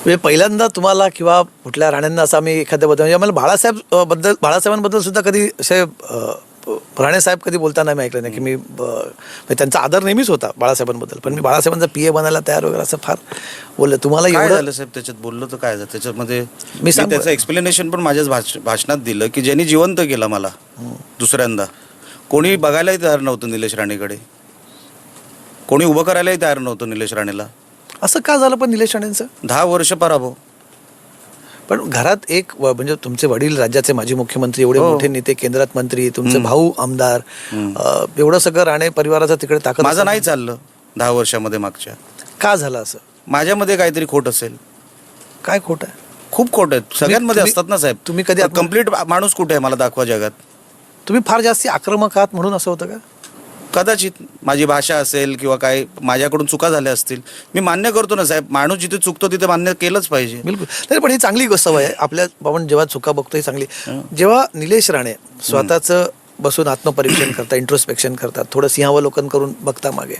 म्हणजे पहिल्यांदा तुम्हाला किंवा कुठल्या राण्यांना असं आम्ही एखाद्याबद्दल म्हणजे आम्हाला बाळासाहेबांबद्दल सुद्धा कधी असे राणेसाहेब कधी बोलताना मी ऐकलं नाही की म्हणजे त्यांचा आदर नेहमीच होता बाळासाहेबांबद्दल, पण मी बाळासाहेबांचा PA बनायला तयार वगैरे असं फार बोललं. तुम्हाला काय एवढं झालं साहेब त्याच्यात बोललो तर काय झालं त्याच्यामध्ये? मी मी सांग त्याचं एक्सप्लेनेशन पण माझ्याच भाषणात दिलं की ज्यांनी जिवंत केलं मला दुसऱ्यांदा. कोणी बघायलाही तयार नव्हतं निलेश राणेकडे, कोणी उभं करायलाही तयार नव्हतं निलेश राणेला. असं का झालं पण निलेश राणेंचं? 10 वर्ष पराभव. पण घरात एक म्हणजे तुमचे वडील राज्याचे माजी मुख्यमंत्री, एवढे मोठे नेते, केंद्रात मंत्री, तुमचे भाऊ आमदार, एवढं सगळं राणे परिवाराचं तिकडे ताकद माझं नाही चाललं 10 वर्षामध्ये मागच्या. का झालं असं? माझ्यामध्ये काहीतरी खोट असेल. काय खोट आहे? खूप खोट आहेत सगळ्यांमध्ये असतात ना साहेब. तुम्ही कधी कंप्लीट माणूस कुठे आहे मला दाखवा जगात. तुम्ही फार जास्ती आक्रमक आहात म्हणून असं होतं का? कदाचित माझी भाषा असेल किंवा काय माझ्याकडून चुका झाल्या असतील. मी मान्य करतो ना साहेब, माणूस जिथे चुकतो तिथे मान्य केलंच पाहिजे. बिलकुल नाही, पण ही चांगली सवय आहे आपल्या. आपण जेव्हा चुका बघतो ही चांगली. जेव्हा निलेश राणे स्वतःचं बसून आत्मपरीक्षण करतात, इंट्रोस्पेक्शन करतात, थोडं सिंहावलोकन करून बघता मागे,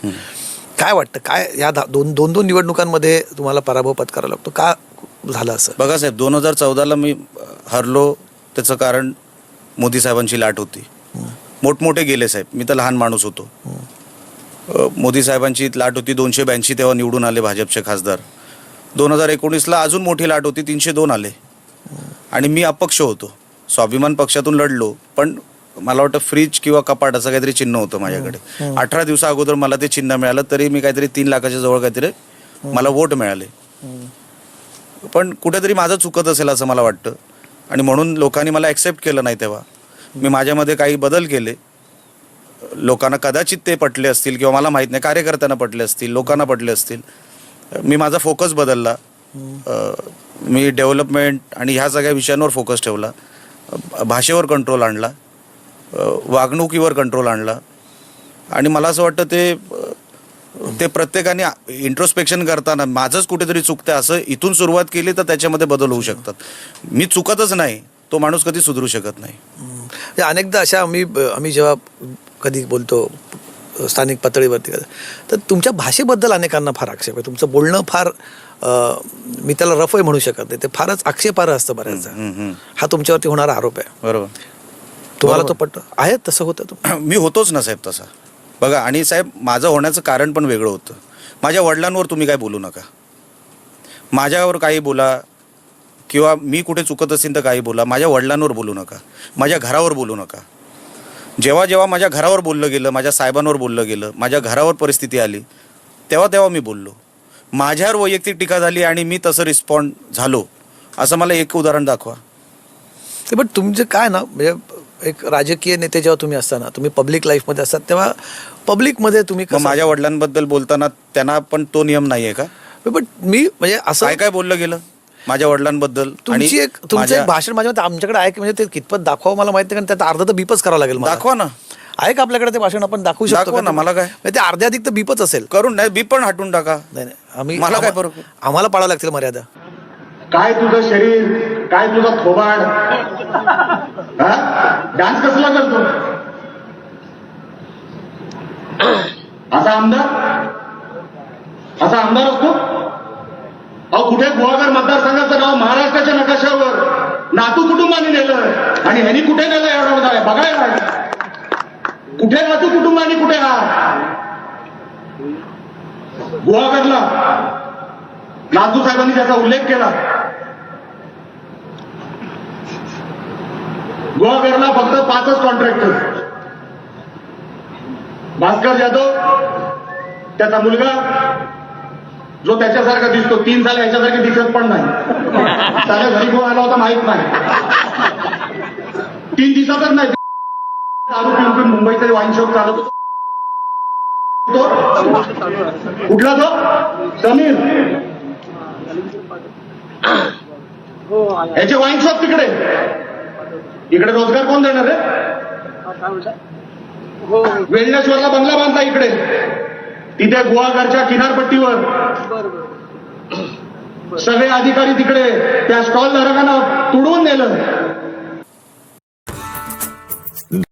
काय वाटतं काय या दोन निवडणुकांमध्ये तुम्हाला पराभव पत्करावा लागतो? का झालं असं? बघा साहेब, 2014ला मी हरलो त्याचं कारण मोदी साहेबांची लाट होती. मोठमोठे गेले साहेब, मी तर लहान माणूस होतो. मोदी साहेबांची लाट होती, 282 तेव्हा निवडून आले भाजपचे खासदार. 2019ला अजून मोठी लाट होती, 302 आले आणि मी अपक्ष होतो. स्वाभिमान पक्षातून लढलो, पण मला वाटतं फ्रीज किंवा कपाट असं काहीतरी चिन्ह होतं माझ्याकडे. 18 दिवसा अगोदर मला ते चिन्ह मिळालं, तरी मी काहीतरी 3 लाखाच्या जवळ काहीतरी मला वोट मिळाले. पण कुठेतरी माझं चुकत असेल असं मला वाटतं आणि म्हणून लोकांनी मला ॲक्सेप्ट केलं नाही. तेव्हा मी माझ्यामध्ये काही बदल केले. लोकांना कदाचित ते पटले असतील किंवा मला माहीत नाही, कार्यकर्त्यांना पटले असतील, लोकांना पटले असतील. मी माझा फोकस बदलला. मी डेव्हलपमेंट आणि ह्या सगळ्या विषयांवर फोकस ठेवला. भाषेवर कंट्रोल आणला, वागणुकीवर कंट्रोल आणला आणि मला असं वाटतं ते प्रत्येकाने इंट्रोस्पेक्शन करताना माझंच कुठेतरी चुकतं असं इथून सुरुवात केली तर त्याच्यामध्ये बदल होऊ शकतात. मी चुकतच नाही, तो माणूस कधी सुधरू शकत नाही. अनेकदा अशा आम्ही जेव्हा कधी बोलतो स्थानिक पातळीवरती, तर तुमच्या भाषेबद्दल अनेकांना फार आक्षेप आहे. तुमचं बोलणं फार मी त्याला रफही म्हणू शकत नाही, ते फारच आक्षेपार्ह असतं बऱ्याचदा. हा तुमच्यावरती होणारा आरोप आहे. बरोबर. तुम्हाला तो पटतो आहे? तसं होतं? मी होतोच ना साहेब तसा. बघा, आणि साहेब माझं होण्याचं कारण पण वेगळं होतं. माझ्या वडिलांवर तुम्ही काय बोलू नका, माझ्यावर काही बोला किंवा मी कुठे चुकत असेल तर काही बोला, माझ्या वडिलांवर बोलू नका, माझ्या घरावर बोलू नका. जेव्हा जेव्हा माझ्या घरावर बोललं गेलं, माझ्या साहेबांवर बोललं गेलं, माझ्या घरावर परिस्थिती आली, तेव्हा तेव्हा मी बोललो. माझ्यावर वैयक्तिक टीका झाली आणि मी तसं रिस्पॉन्ड झालो असं मला एक उदाहरण दाखवा. पण तुमचं काय ना, म्हणजे एक राजकीय नेते जेव्हा तुम्ही असताना, तुम्ही पब्लिक लाईफमध्ये असतात, तेव्हा पब्लिकमध्ये तुम्ही माझ्या वडिलांबद्दल बोलताना त्यांना पण तो नियम नाही आहे का? पण मी म्हणजे असं काय काय बोललं गेलं माझ्या वडिलांबद्दल? तुमचं एक भाषण माझ्या आमच्याकडे आहे की म्हणजे ते कितपत दाखवावं मला माहिती नाही, कारण त्यात अर्धा तर बीपच करावं लागेल. दाखवा ना. आहे का आपल्याकडे ते भाषण? आपण दाखवू शकतो ना. मला काय ते अर्ध्या अधिक तर बीपच असेल. करून नाही, बीप पण हटून टाका. नाही, मला काय फरक? आम्हाला पाळावं लागतील मर्यादा. काय तुझं शरीर, काय तुझा थोबाड, डान्स कसला करतो असा आमदार असतो? अहो, कुठे गुहागर मतदारसंघाचं नाव महाराष्ट्राच्या नकाशावर नातू कुटुंबाने नेलं आणि ह्यांनी कुठे नेलं एवढं बघायला. कुठे नातू कुटुंबाने, कुठे हा गुहागरला नातू साहेबांनी त्याचा उल्लेख केला. गुहागरला फक्त 5च कॉन्ट्रॅक्टर, भास्कर जाधव, त्याचा मुलगा जो त्याच्यासारखा दिसतो, 3 साल ह्याच्यासारखे दिसत पण नाही. त्याला घरी कोण आला होता माहित नाही. 3 दिवसातच नाही, दारू पिऊन मुंबईचा वाईन शॉप चालत होतो. कुठला तो? समीर. याचे वाईन शॉप तिकडे. इकडे रोजगार कोण देणार आहे? वेल्नेश्वरला बंगला बांधता इकडे, तिथे गुहागरच्या किनारपट्टीवर सगळे अधिकारी तिकडे त्या स्टॉल धारकांना तुडवून नेलं.